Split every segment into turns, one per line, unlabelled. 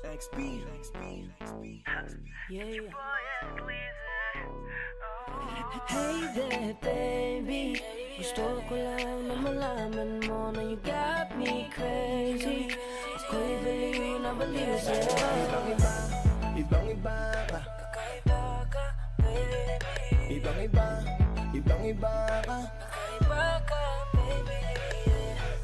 XP.
Yeah. Hey there, baby. Gusto ko lang na malaman mo na you got me crazy. Ako'y baliw na baliw sa'yo.
Ibang-iba, ibang-iba ka.
Kakaiba ka, baby.
Ibang-iba, ibang-iba ka.
Kakaiba ka, baby.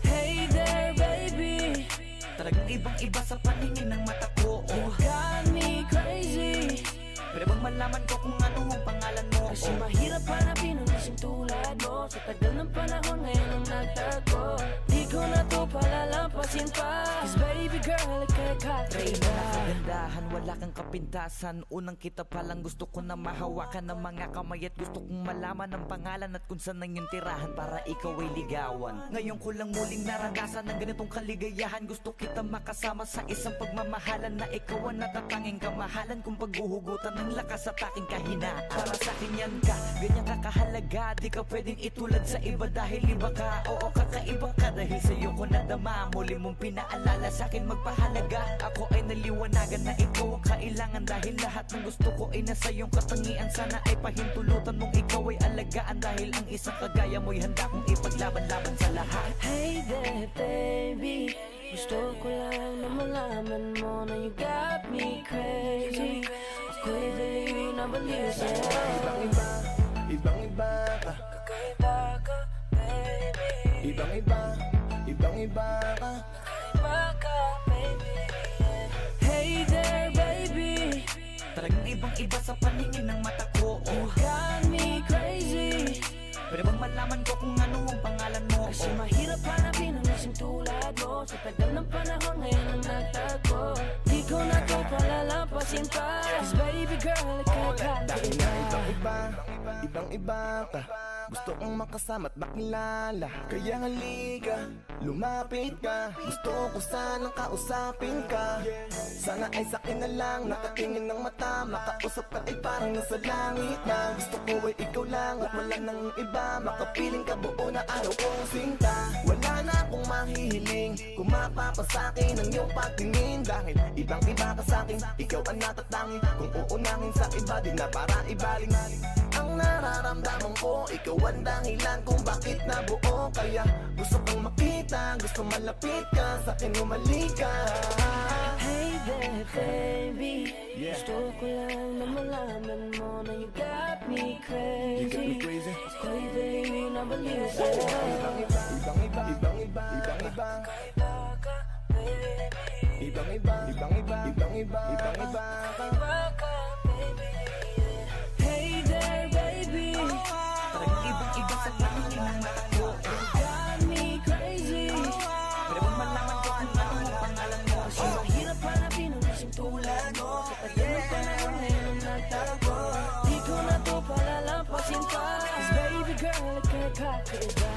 Hey there, baby.
Talagang ibang-iba sa paningin ng mata ko.
You got me crazy.
Pero bang malaman ko kung ano ang pangalan mo?
Kasi mahirap hanapin ang isang tulad mo. Sa tagal ng panahon ngayon ang nagtago. Di ko na to palalampasin pa. Cause baby girl, ika'y
Ray
kakaiba.
na kagandahan, wala kang kapintasan. Unang kita palang gusto ko na mahawakan ng mga kamay. At gusto kong malaman ang pangalan at kung saan ang iyong tirahan para ikaw ay ligawan. Ngayon ko lang muling naranasan ng ganitong kaligayahan. Gusto kita makasama sa isang pagmamahalan na ikaw ang natatanging kamahalan kung paghuhugutan ng lakas at aking kahinaan. Para sa akin yan ka, ganyan ka kahalaga. Di ka pwedeng itulad sa iba dahil iba ka. Oo, kakaiba ka dahil sa'yo ko nadama. Muli mong pinaalala sa akin magpahalaga. Ako ay naliwanagan na ikaw ang kailangan. Dahil lahat ng gusto ko ay nasa iyong katangian. Sana ay pahintulutan mong ikaw ay alagaan. Dahil ang isang kagaya mo'y handa kong ipaglaban-laban sa lahat.
Hey there, baby. Gusto ko lang na malaman mo na you got me crazy. Ako'y baliw na baliw sa'yo.
Ibang-iba, ibang-iba ka.
Kakaiba ka, baby.
Ibang-iba, ibang-iba ka.
Kakaiba ka, baby. Hey there, baby.
Talagang ibang-iba sa paningin ng mata ko.
You got me crazy.
Pero bang malaman ko kung ano ang pangalan mo?
Kasi mahirap hanapin ang isang tulad mo. Sa tagal ng panahon ngayon ang nagtago. Di ko na to palalampasin pa. Cause baby girl, ika'y
Dahil nga
kakaiba.
ibang-iba, ibang-iba ka. Gusto kong makasama at makilala. Kaya halika, lumapit ka. Gusto ko sanang kausapin ka. Sana ay sakin na lang, nakatingin ng mata. Makausap ka ay parang nasa langit na. Gusto ko ay ikaw lang at wala nang iba. Makapiling ka buo na araw kong sinta. Wala na akong mahihiling kung mapapasakin ang iyong pagtingin. Dahil ibang-iba ka sa'kin, ikaw ang natatangi. Kung uunahin sa iba, di na para ibaling. Ang nararamdaman ko, ikaw ang dahilan kung bakit nabuo. Kaya gusto kong makita, gusto malapit ka, sa'kin umalik ka.
Hey there, baby.
Yeah.
Gusto ko lang na malaman mo na you got me
You got me
crazy.
crazy.
Ako'y baliw na baliw sa'yo.
Ibang-iba, ibang-iba, ibang-iba, ibang-iba.
Kakaiba ka, baby.
Ibang-iba, ibang-iba, ibang-iba, ibang-iba ka.
Kakaiba ka, baby. Hey there, baby.
Talagang ibang-iba sa paningin ng mata ko.
You got me crazy.
Pero bang malaman ko kung ano ang pangalan mo?
Kasi mahirap hanapin ang isang tulad mo. Sa tagal ng panahon ngayon ang nagtago. Di ko na to palalampasin pa. Cause baby girl, ika'y kakaiba.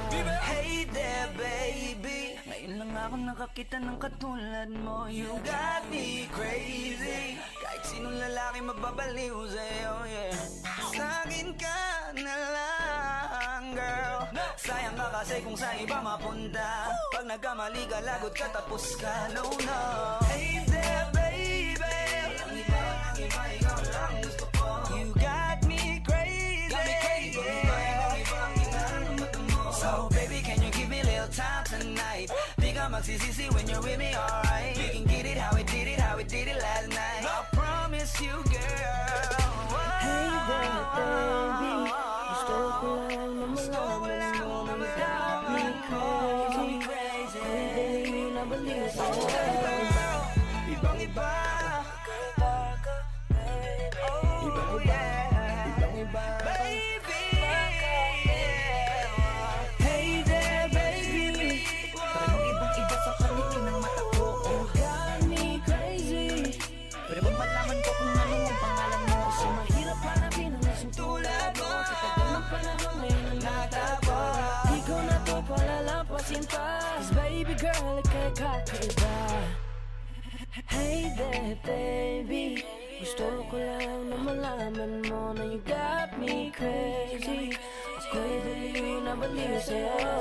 Hey there, baby. Ngayon lang ako nakakita ng katulad mo. You got me crazy. Kahit sinong lalaki mababaliw sa'yo, yeah. Sa'kin ka na lang, girl. Sayang ka kasi kung saan iba mapunta. Pag nagkamali ka, lagot ka, tapos ka, no, no. Hey there, baby. Ang iba, ikaw lang gusto ko. You got me crazy. Got me crazy. So baby, can you give me a little time tonight? Di ka magsisisi when you're with me, alright? We can get it how we did it last night. I promise you, girl.
Hey there, baby. Gusto ko lang na malaman mo na you got me crazy. Ako'y baliw na baliw sa'yo.
Ibang-iba,
Kakaiba ka, baby.
ibang-iba, ibang-iba ka.
Baby,
Hey there, baby.
talagang ibang-iba sa paningin ng mata ko.
You got me crazy.
Pero bang malaman ko kung ano ang pangalan mo?
Kasi mahirap hanapin ang isang tulad mo. Sa tagal ng panahon ngayon ang nagtago. Di ko na to palalampasin pa. Cause baby girl, ika'y kakaiba. Hey there, baby. Gusto ko lang na malaman mo na you got me crazy. Ako'y baliw na baliw sa'yo.